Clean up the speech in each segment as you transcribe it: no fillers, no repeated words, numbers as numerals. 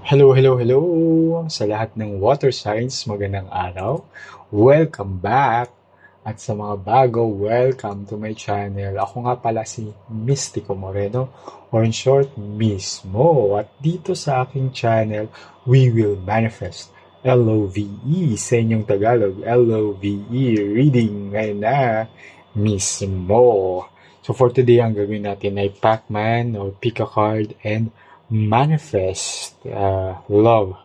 Hello, hello, hello! Sa lahat ng water signs, magandang araw. Welcome back! At sa mga bago, welcome to my channel. Ako nga pala si Mystico Moreno, or in short, Mismo. At dito sa aking channel, we will manifest. L-O-V-E sa inyong Tagalog. L-O-V-E, reading ngayon na Mismo. So for today, ang gagawin natin ay Pac-Man or pick a card and manifest love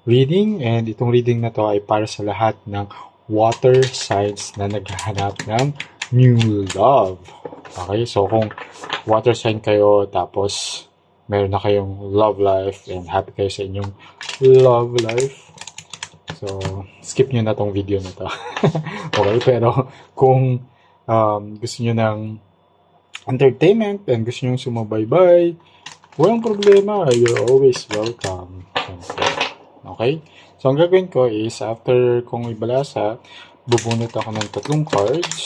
reading, and itong reading na to ay para sa lahat ng water signs na naghahanap ng new love. Okay, so kung water sign kayo tapos meron na kayong love life and happy kayo sa inyong love life, so skip nyo na tong video na to. Okay, pero kung gusto nyo ng entertainment and gusto nyo sumubaybay, walang problema, you're always welcome. Okay? So, ang gagawin ko is, after kong ibalasa, bubunot ako ng 3 cards.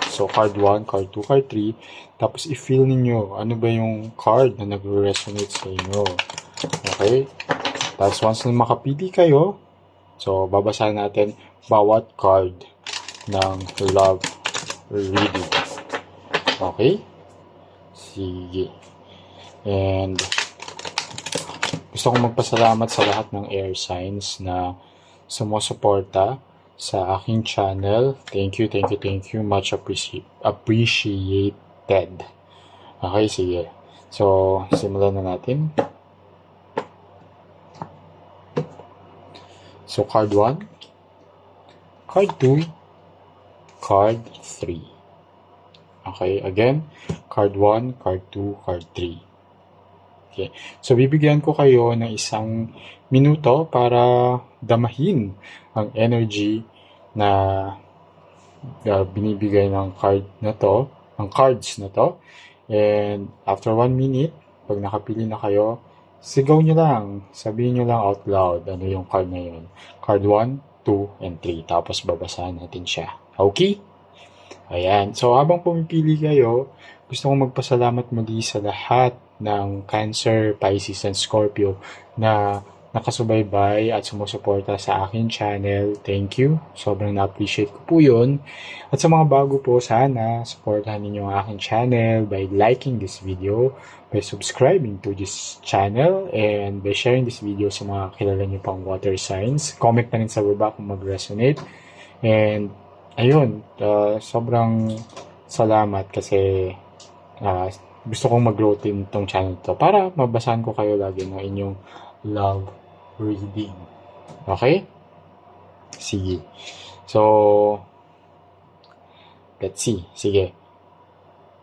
So, card 1, card 2, card 3. Tapos, i-feel ninyo ano ba yung card na nag-resonate sa inyo. Okay? Tapos, once na makapili kayo, so, babasahin natin bawat card ng love reading. Okay? Sige. And gusto kong magpasalamat sa lahat ng air signs na sumusuporta sa aking channel. Thank you, thank you, thank you. Much appreciated. Okay, sige. So, simulan na natin. So, card 1, card 2, card 3. Okay, again, card 1, card 2, card 3. Okay. So, bibigyan ko kayo ng 1 minuto para damahin ang energy na binibigay ng card na to, ng cards na to. And after 1 minute, pag nakapili na kayo, sigaw nyo lang, sabihin nyo lang out loud ano yung card na yun. Card 1, 2, and 3. Tapos babasahin natin siya. Okay? Ayan. So, habang pumipili kayo, gusto kong magpasalamat muli sa lahat ng Cancer, Pisces, and Scorpio na nakasubaybay at sumusuporta sa akin channel. Thank you. Sobrang na-appreciate ko po yun. At sa mga bago po, sana supportahan ninyo ang aking channel by liking this video, by subscribing to this channel, and by sharing this video sa mga kilala nyo pang water signs. Comment na rin sa baba kung mag-resonate. And ayun, sobrang salamat kasi gusto kong mag-grow din itong channel to para mabasahan ko kayo lagi ng inyong love reading. Okay? Sige. So, let's see. Sige.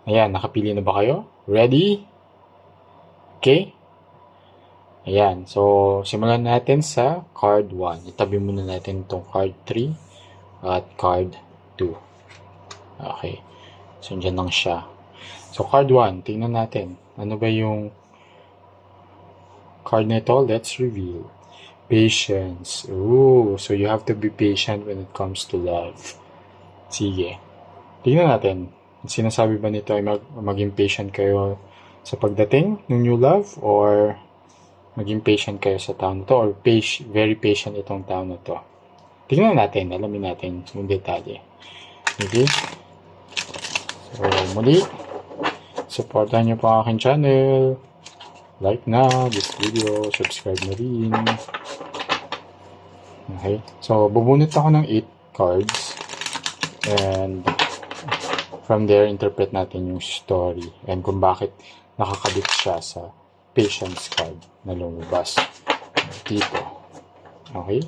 Ayan, nakapili na ba kayo? Ready? Okay? Ayan. So, simulan natin sa card 1. Itabi muna natin itong card 3 at card 2. Okay. So, dyan lang siya. So, card 1, tingnan natin. Ano ba yung card nito? Let's reveal. Patience. Ooh, so you have to be patient when it comes to love. Sige. Tingnan natin. Sinasabi ba nito ay maging patient kayo sa pagdating ng new love, or maging patient kayo sa tao na to, or very patient itong tao na to? Tingnan natin. Alamin natin yung detalye. Okay? So, muli, supportan nyo po ang aking channel. Like na this video. Subscribe na rin. Okay. So, bubunot ako ng 8 cards. And from there, interpret natin yung story. And kung bakit nakakabit siya sa patience card na lumabas dito. Okay?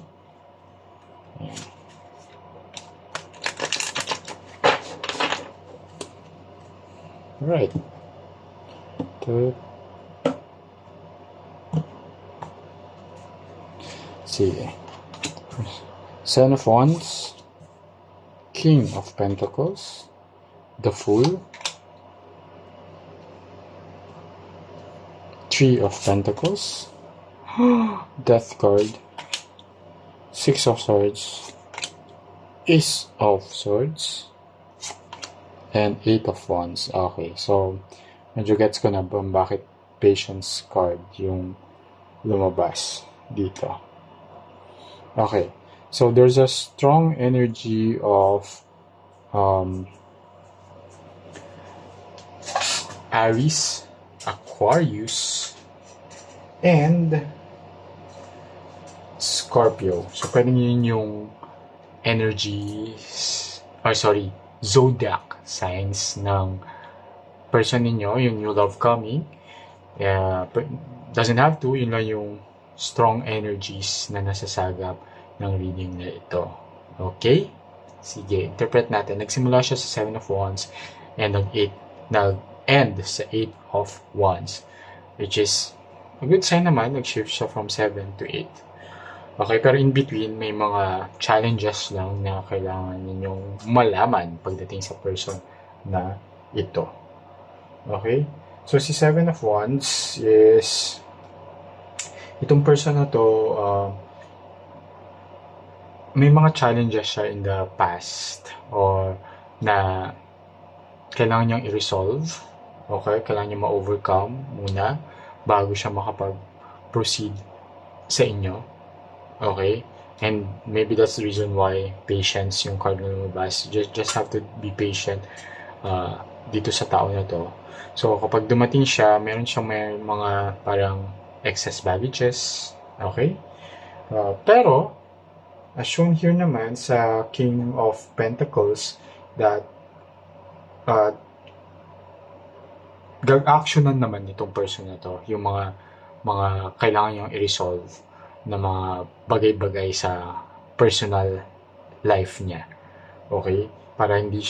Ayan. Alright. Sige. Ten of Wands, King of Pentacles, the Fool, 3 of Pentacles, Death card, 6 of Swords, Ace of Swords, and 8 of Wands. Okay, so medyo gets ko na bakit patience card yung lumabas dito. Okay. So there's a strong energy of Aries, Aquarius, and Scorpio. So pwedeng yun yung energies, zodiac signs ng person ninyo, yung new love coming. Doesn't have to, yun lang yung strong energies na nasasagap ng reading na ito. Okay? Sige, interpret natin. Nagsimula siya sa Seven of Wands and nag-end sa Eight of Wands, which is a good sign naman. Nag-shift siya from 7 to 8. Okay, pero in between, may mga challenges lang na kailangan ninyong malaman pagdating sa person na ito. Okay? So, si Seven of Wands is itong person na to, may mga challenges siya in the past or na kailangan niyang i-resolve. Okay? Kailangan niya ma-overcome muna bago siya makapag-proceed sa inyo. Okay? And maybe that's the reason why patience yung card na lumabas. Just have to be patient dito sa tao na to. So, kapag dumating siya, meron siyang may mga parang excess baggages. Okay? Pero, as shown here naman sa King of Pentacles, that gag-actionan naman itong person na to yung mga kailangan niyang i-resolve na mga bagay-bagay sa personal life niya. Okay? Para hindi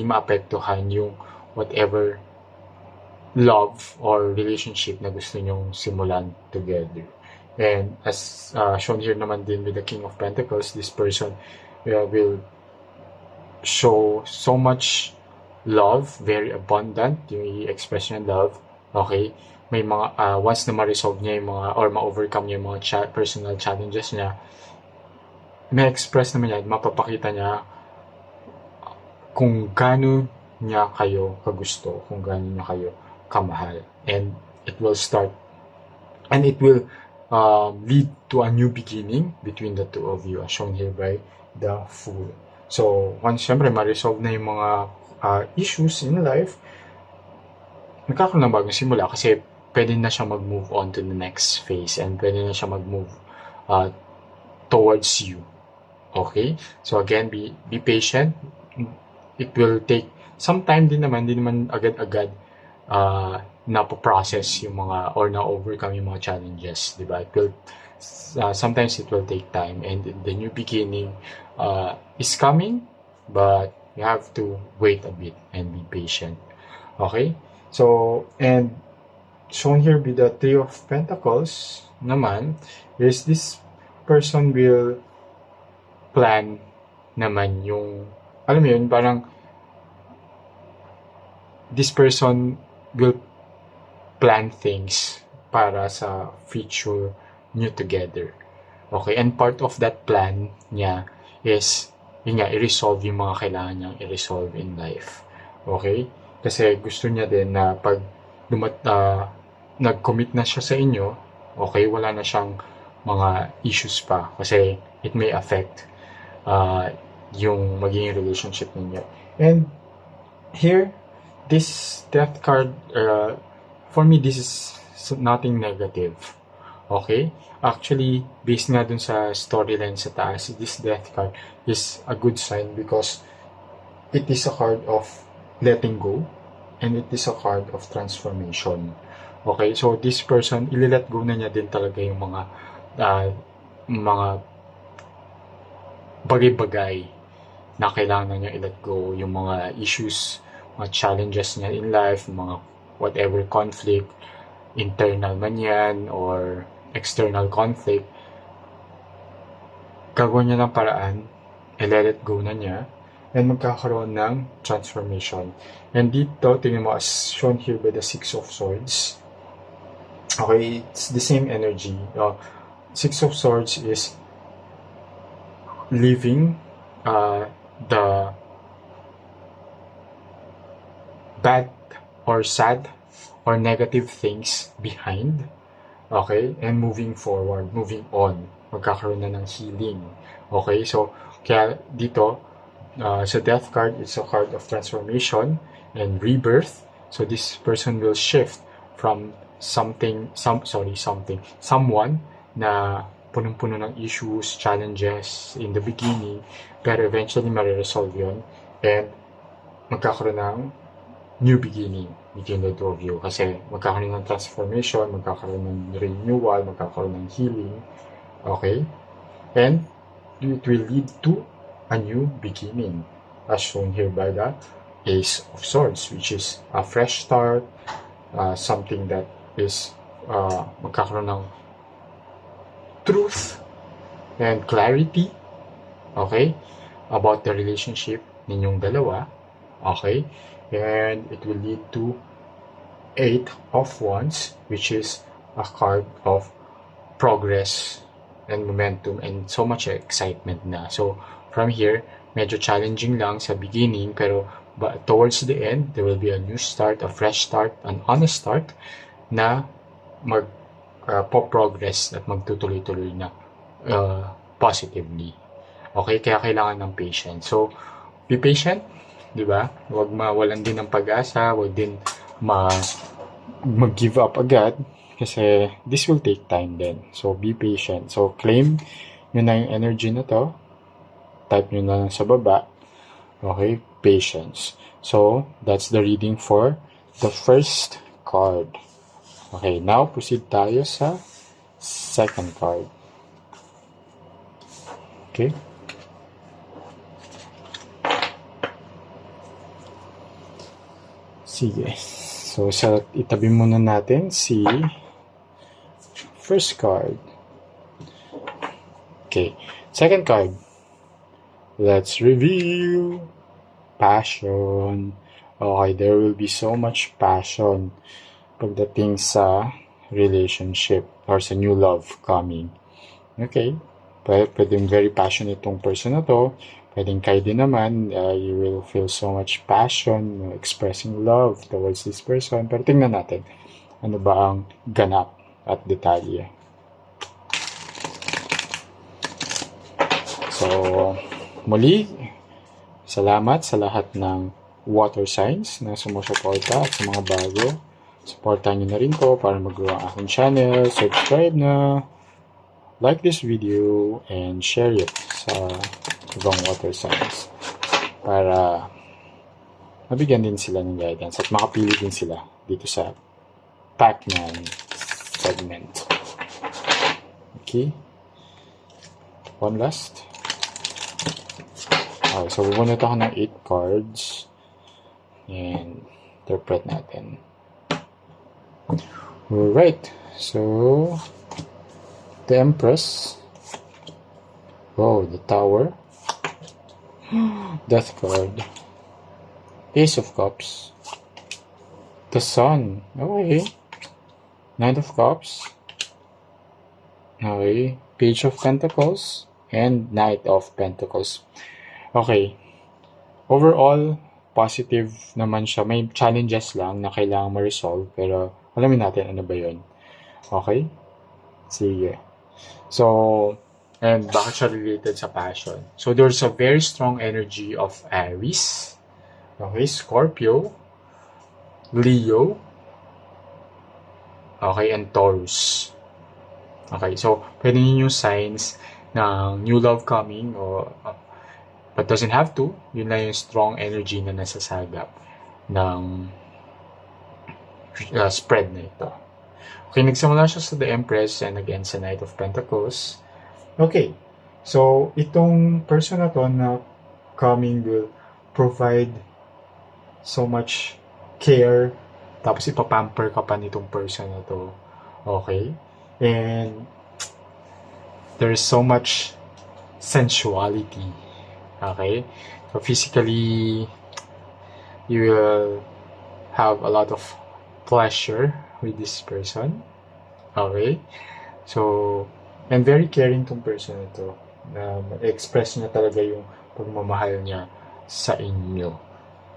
maapektuhan yung whatever love or relationship na gusto nyong simulan together. And as shown here naman din with the King of Pentacles, this person will show so much love, very abundant, yung i-express niya love. Okay? May mga, once na ma-resolve niya yung mga, or ma-overcome niya yung mga personal challenges niya, may express naman niya, mapapakita niya kung gaano niya kayo kagusto, kung gaano niya kayo kamahal. And it will lead to a new beginning between the two of you, as shown here by the Fool. So, once syempre ma-resolve na yung mga issues in life, nagkakaroon ng bagong simula kasi pwede na siya mag-move on to the next phase and pwede na siya mag-move towards you. Okay? So again, be patient. It will take some time din naman agad-agad na-process yung mga or na-overcome yung mga challenges, di ba? Sometimes it will take time and the new beginning is coming, but you have to wait a bit and be patient. Okay? So, and shown here with the Three of Pentacles naman is this person will plan naman yung, alam mo yun, parang this person will plan things para sa future nyo together. Okay? And part of that plan niya is, yun nga, i-resolve yung mga kailangan niyang i-resolve in life. Okay? Kasi gusto niya din na pag nag-commit na siya sa inyo, okay, wala na siyang mga issues pa. Kasi it may affect yung magiging relationship ninyo. And here, this death card, for me, this is nothing negative. Okay? Actually, based nga dun sa storyline sa taas, this death card is a good sign because it is a card of letting go and it is a card of transformation. Okay? So, this person, ililet go na niya din talaga yung mga bagay-bagay na kailangan niya i-let go, yung mga issues, mga challenges niya in life, mga whatever conflict, internal man yan or external conflict, gagawin niya ng paraan, let it go na niya, and magkakaroon ng transformation. And dito, tingnan mo, as shown here by the Six of Swords, okay, it's the same energy. Six of Swords is leaving the bad or sad or negative things behind. Okay? And moving forward, moving on, magkakaroon na ng healing. Okay? So, kaya dito, sa death card, it's a card of transformation and rebirth. So, this person will shift from someone na punong-puno ng issues, challenges in the beginning, pero eventually mariresolve yun, and magkakaroon ng new beginning between the two of you. Kasi magkakaroon ng transformation, magkakaroon ng renewal, magkakaroon ng healing. Okay? And it will lead to a new beginning, as shown here by the Ace of Swords, which is a fresh start, something that is magkakaroon ng truth and clarity, okay, about the relationship ninyong dalawa, okay, and it will lead to Eight of Wands, which is a card of progress and momentum and so much excitement na. So, from here, medyo challenging lang sa beginning, pero towards the end, there will be a new start, a fresh start, an honest start na progress at magtutuloy-tuloy na positively. Okay? Kaya kailangan ng patience. So, be patient, di ba? Huwag mawalan din ng pag-asa, huwag din mag-give up agad kasi this will take time din. So, be patient. So, claim nyo na yung energy na to. Type nyo na lang sa baba. Okay? Patience. So, that's the reading for the first card. Okay, now proceed tayo sa second card. Okay. Sige. So, itabi muna natin si first card. Okay. Second card. Let's reveal passion. Okay, there will be so much passion pagdating sa relationship or sa new love coming. Okay? Pwedeng very passionate itong person na to. Pwedeng kayo din naman, you will feel so much passion, expressing love towards this person. Pero tingnan natin, ano ba ang ganap at detalye. So, muli, salamat sa lahat ng water signs na sumusuporta at sa mga bago. Supportan nyo na rin ko para mag-grow ang aking channel. Subscribe na, like this video, and share it sa ibang water signs para mabigyan din sila ng guidance at makapili din sila dito sa Pac-Man segment. Okay. One last. Okay, so bubunot ako ng 8 cards and interpret natin. Alright, so the Empress, the Tower, Death card, Ace of Cups, the Sun, okay, Knight of Cups, okay, Page of Pentacles, and Knight of Pentacles. Okay, overall, positive naman siya. May challenges lang na kailangan ma-resolve, pero alamin natin ano ba yun. Okay? Sige. So, and bakit siya related sa passion? So, there's a very strong energy of Aries, okay, Scorpio, Leo, okay, and Taurus. Okay, so, pwede yun yung signs ng new love coming, or but doesn't have to. Yun lang yung strong energy na nasasagap ng spread na ito. Okay, nagsimula siya sa The Empress and again sa Knight of Pentacles. Okay, so itong person na to na coming will provide so much care, tapos ipapamper ka pa nitong person na to. Okay, and there is so much sensuality. Okay, so physically you will have a lot of pleasure with this person. Okay, so and very caring tong person ito, na express niya talaga yung pagmamahal niya sa inyo.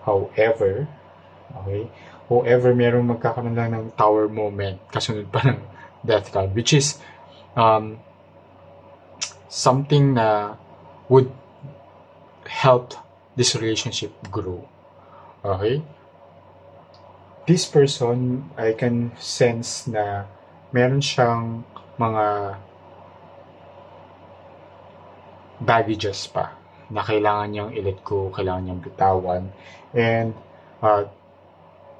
However, merong magkakaroon lang ng tower moment kasunod pa ng Death card, which is something na would help this relationship grow. Okay? This person, I can sense na meron siyang mga baggages pa na kailangan niyang i-let go, kailangan niyang bitawan. And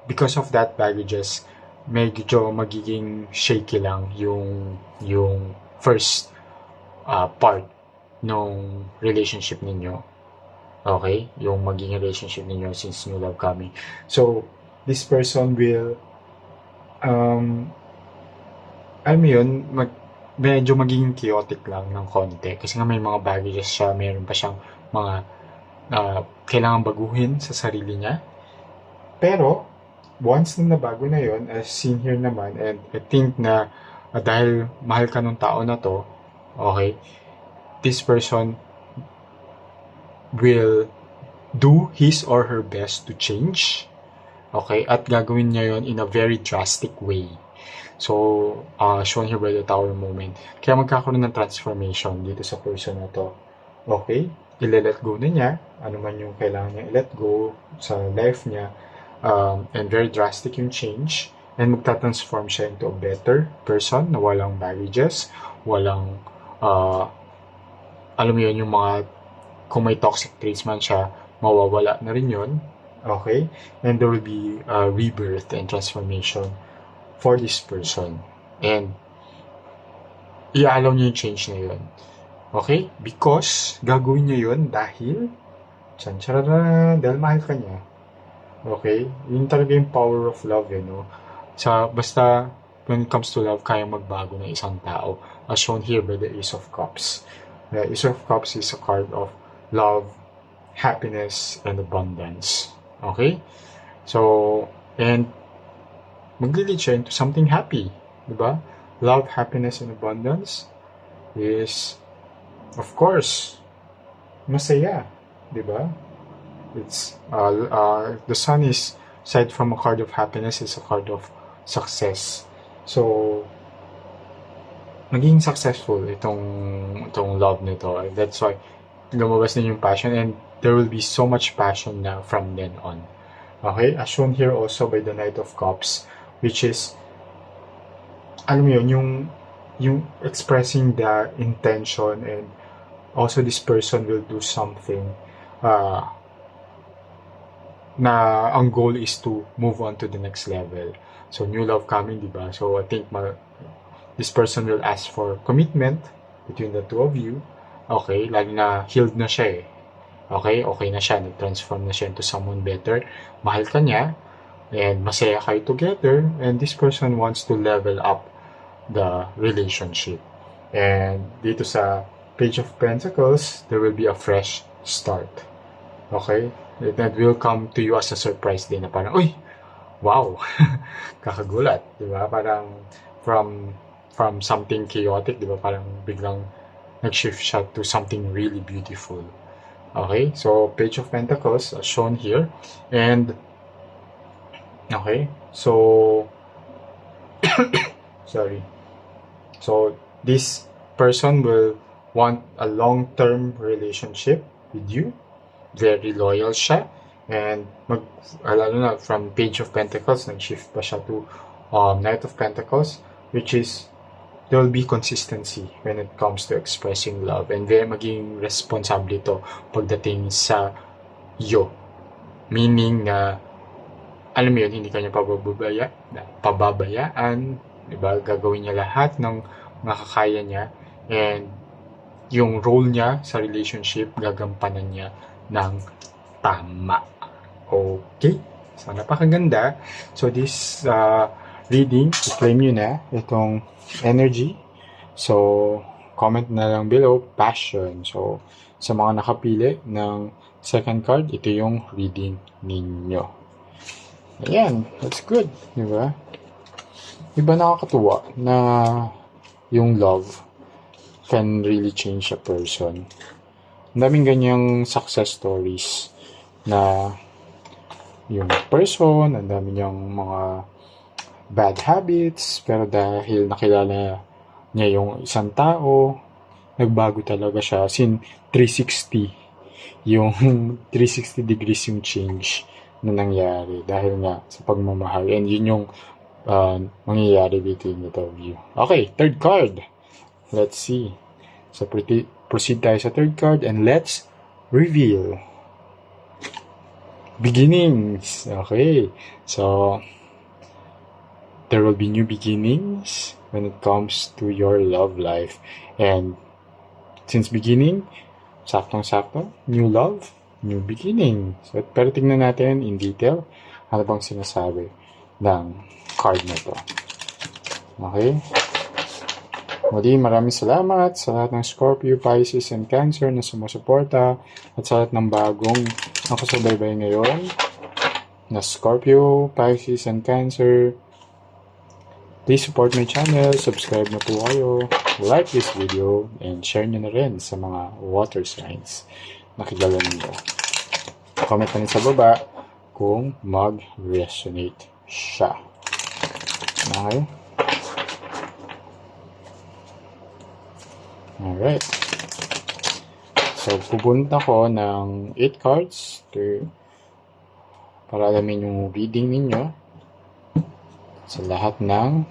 because of that baggages, medyo magiging shaky lang yung first part ng relationship ninyo. Okay? Yung magiging relationship ninyo since new love coming. So, this person will alam mo yun, medyo magiging chaotic lang ng konti. Kasi nga may mga baggages siya, meron pa siyang mga kailangan baguhin sa sarili niya. Pero, once na nabago na yun, as seen here naman, and I think na dahil mahal ka ng tao na to, okay, this person will do his or her best to change. Okay? At gagawin niya yun in a very drastic way. So, shown here by the Tower moment. Kaya magkakaroon ng transformation dito sa person na to. Okay? I-let go na niya. Ano man yung kailangan niya i-let go sa life niya. And very drastic yung change. And magta-transform siya into a better person na walang baggages, walang, alam mo yun, yung mga, kung may toxic traits man siya, mawawala na rin yun. Okay? And there will be rebirth and transformation for this person. And i-allow niya yung change na yun. Okay? Because gagawin niya yun dahil dahil mahal ka niya. Okay? Yun talaga yung power of love, no? Basta when it comes to love, kaya magbago ng isang tao. As shown here by the Ace of Cups. The Ace of Cups is a card of love, happiness, and abundance. Okay? So, and mag-lead siya into something happy. Diba? Love, happiness, and abundance is, of course, masaya. Diba? It's, the sun is, aside from a card of happiness, is a card of success. So, maging successful itong love nito. That's why lumabas na yung passion, and there will be so much passion na from then on. Okay? As shown here also by the Knight of Cups, which is, alam mo yun, yung expressing the intention, and also this person will do something na ang goal is to move on to the next level. So, new love coming, diba? So, I think this person will ask for commitment between the two of you. Okay? Lalo na healed na siya eh. Okay? Okay na siya. Nag-transform na siya into someone better. Mahal ka niya. And masaya kayo together. And this person wants to level up the relationship. And dito sa Page of Pentacles, there will be a fresh start. Okay? That will come to you as a surprise din na parang, uy, wow, kakagulat, di ba? Parang from something chaotic, di ba? Parang biglang nag-shift siya to something really beautiful. Okay? So, Page of Pentacles as shown here. And, okay, so, sorry. So, this person will want a long-term relationship with you. Very loyal siya. And, lalo na from Page of Pentacles, nag-shift pa siya to Knight of Pentacles, which is, there will be consistency when it comes to expressing love. And very maging responsable ito pagdating sa iyo. Meaning na, alam mo yun, hindi kanya pababayaan, diba? Gagawin niya lahat ng makakaya niya, and yung role niya sa relationship, gagampanan niya ng tama. Okay? So, napakaganda. So, this reading, i-claim nyo na itong energy. So, comment na lang below, passion. So, sa mga nakapili ng second card, ito yung reading ninyo. Ayan, that's good, di ba? Diba nakakatuwa na yung love can really change a person. Ang daming ganyang success stories na yung person, ang dami niyang mga bad habits, pero dahil nakilala niya yung isang tao, nagbago talaga siya. As in, 360. Yung 360 degrees yung change na nangyari dahil nga sa pagmamahal. And yun yung mangyayari between the two of you. Okay, third card. Let's see. So, proceed tayo sa third card and let's reveal. Beginnings. Okay. So, there will be new beginnings when it comes to your love life. And since beginning, saktong-sakto, new love, new beginning. So, pero tingnan natin in detail ano bang sinasabi ng card na to. Okay? Muli, maraming salamat sa lahat ng Scorpio, Pisces, and Cancer na sumusuporta at sa lahat ng bagong nakasubaybay ngayon na Scorpio, Pisces, and Cancer. Please support my channel, subscribe na po kayo, like this video, and share nyo na rin sa mga water signs na kilala nyo. Comment na rin sa baba kung mag-resonate siya. Okay? Alright. So, pupunta ko ng 8 cards para alamin yung reading ninyo sa lahat ng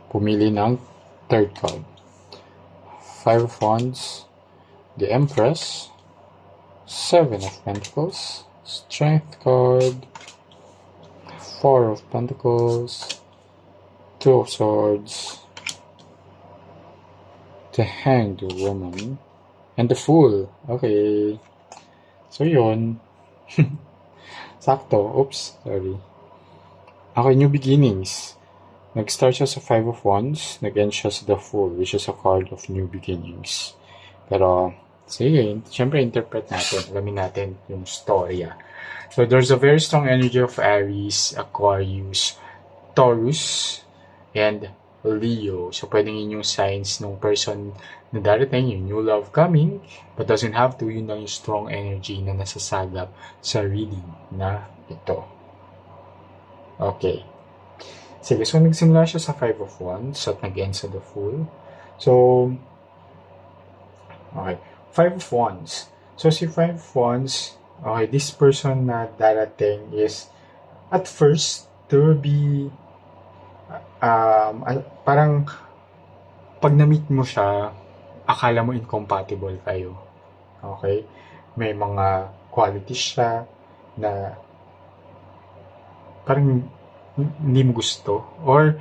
pumili ng third card. 5 of Wands, the Empress, 7 of Pentacles, Strength card, 4 of Pentacles, 2 of Swords, the Hanged Woman, and the Fool. Okay. So, yun. Sakto. Oops. Sorry. Okay, new beginnings. Nag-start siya sa 5 of Wands. Nag-end siya sa the Fool, which is a card of new beginnings. Pero, sige, syempre interpret natin. Alamin natin yung storya. So, there's a very strong energy of Aries, Aquarius, Taurus, and Leo. So, pwedeng yun yung signs ng person na darating, yung new love coming, but doesn't have to, yun lang yung strong energy na nasasagap sa reading na ito. Okay. Sige, so nagsimula siya sa 5 of Wands at nag-end sa the Fool. So, okay. 5 of Wands. So, si 5 of Wands, okay, this person na darating is, at first, there will be parang pag na-meet mo siya, akala mo incompatible kayo. Okay? May mga qualities siya na parang hindi mo gusto. Or,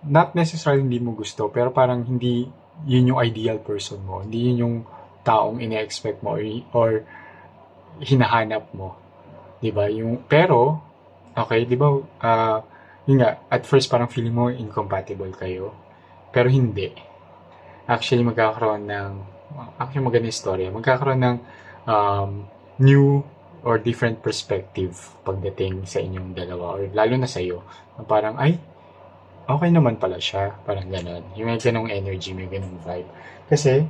not necessarily hindi mo gusto, pero parang hindi yun yung ideal person mo. Hindi yun yung taong ine-expect mo or hinahanap mo. Diba? Pero, okay, diba, yun nga, at first parang feeling mo incompatible kayo. Pero hindi. Actually, magandang story. Magkakaroon ng new or different perspective pagdating sa inyong dalawa. Or lalo na sa'yo. Parang, ay, okay naman pala siya. Parang ganon. Yung may ganong energy, may ganong vibe. Kasi,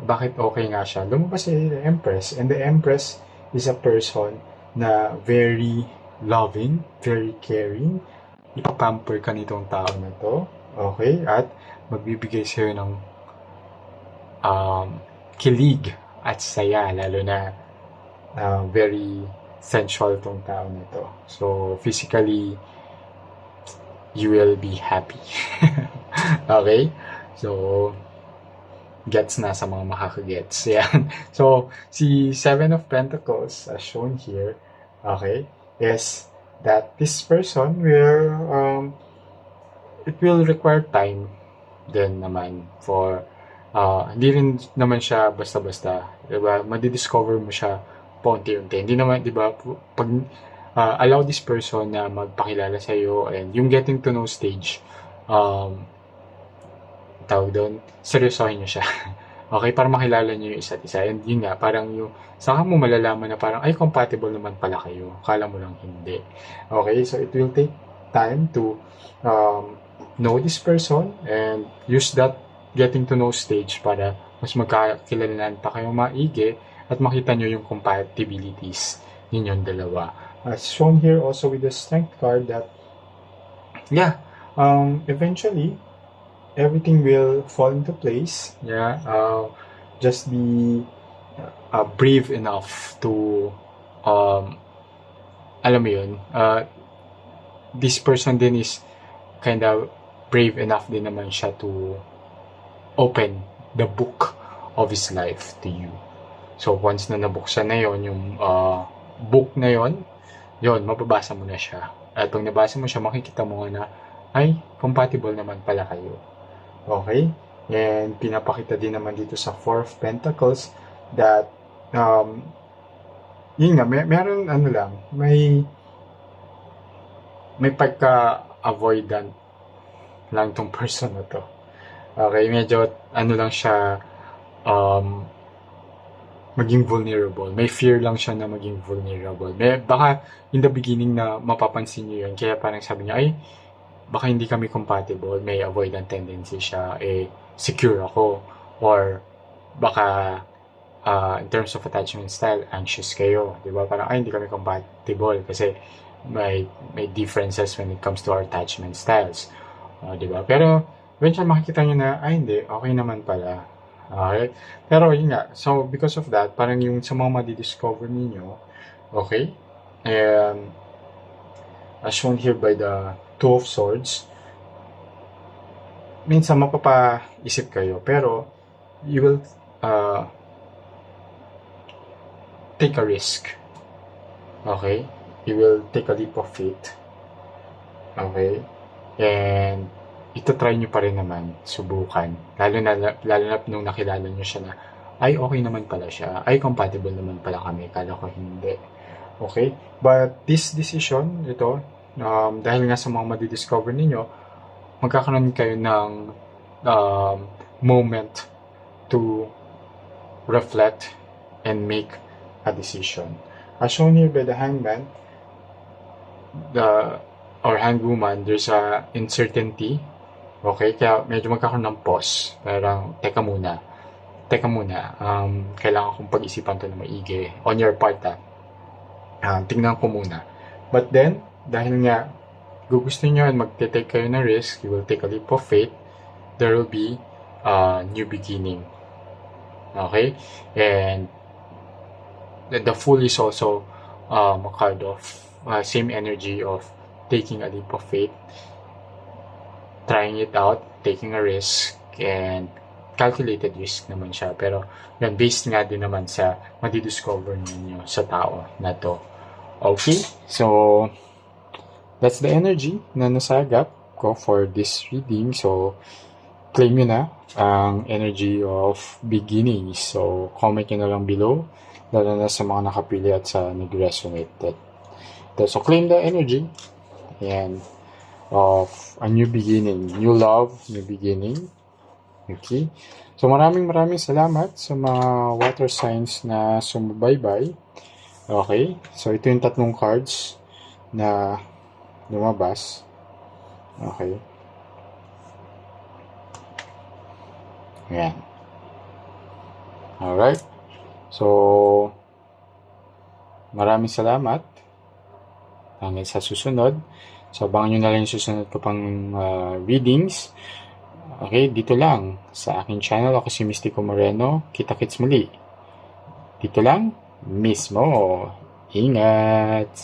bakit okay nga siya? Lumabas si the Empress. And the Empress is a person na very loving, very caring. Ipapamper ka nitong tao na to. Okay? At magbibigay sa'yo ng kilig at saya. Lalo na very sensual tong tao na to. So, physically, you will be happy. Okay? So, gets na sa mga makakagets. Yan. So, si 7 of Pentacles, as shown here, okay, is that this person will, it will require time din naman for, hindi rin naman siya basta-basta, diba? Madidiscover mo siya paunti-unti. Hindi naman, diba, pag allow this person na magpakilala sa iyo and yung getting to know stage, tawag doon, seryosohin niyo siya. Okay, para makilala niyo yung isa't isa. And yun nga, parang yung, saka mo malalaman na parang, ay, compatible naman pala kayo. Kala mo lang hindi. Okay, so it will take time to know this person and use that getting to know stage para mas magkakilalanan pa kayo maigi at makita nyo yung compatibilities ninyong dalawa. As shown here also with the Strength card that, yeah, eventually, everything will fall into place. Yeah. Just be brave enough to, um, alam mo yun, this person din is kind of brave enough din naman siya to open the book of his life to you. So, once na nabuksan na yon yung book na yon, mababasa mo na siya. At pag nabasa mo siya, makikita mo na, ay, compatible naman pala kayo. Okay? And pinapakita din naman dito sa Four of Pentacles that, yun nga, meron ano lang, may pagka-avoidant lang tong person na to. Okay, medyo ano lang siya, maging vulnerable. May fear lang siya na maging vulnerable. Baka in the beginning na mapapansin niyo yun, kaya parang sabi niya, ay, baka hindi kami compatible, may avoidant tendency siya, secure ako. Or baka in terms of attachment style, anxious kayo. Diba? Parang, ay, hindi kami compatible kasi may differences when it comes to our attachment styles. Diba? Pero, eventually makikita nyo na, ay, hindi, okay naman pala. Okay? Pero, yun nga. So, because of that, parang yung sa mga madidiscover ninyo, okay? And, as shown here by the Two of Swords, minsan mapapaisip kayo, pero you will take a risk. Okay? You will take a leap of faith. Okay? And itatry nyo pa rin naman, subukan. Lalo na nung nakilala nyo siya na, ay, okay naman pala siya. Ay, compatible naman pala kami. Kala ko hindi. Okay? But this decision, ito, dahil nga sa mga madidiscover ninyo, magkakaroon kayo ng moment to reflect and make a decision. As shown here by the Hangman, or Hangwoman, there's a uncertainty. Okay? Kaya medyo magkakaroon ng pause. Parang, teka muna. Kailangan kong pag-isipan to na maigi. On your part, tingnan ko muna. But then, dahil nga, gusto nyo and magte-take kayo na risk, you will take a leap of faith, there will be a new beginning. Okay? And the Fool is also a card of same energy of taking a leap of faith, trying it out, taking a risk, and calculated risk naman siya. Pero yan, based nga din naman sa madidiscover ninyo sa tao na to. Okay? So, that's the energy na nasagap ko for this reading. So, claim nyo na ang energy of beginnings. So, comment nyo na lang below, lalo na sa mga nakapili at sa nag-resonate. So, claim the energy and of a new beginning, new love, new beginning. Okay? So, maraming salamat sa mga water signs na sumubaybay. Okay? So, ito yung tatlong cards na lumabas. Okay. Ayan. Alright. So, maraming salamat. Hanggang sa susunod. So, abangan nyo na lang yung susunod ko pang readings. Okay, dito lang sa aking channel. Ako si Mistico Moreno. Kita-kits muli. Dito lang mismo. Ingat!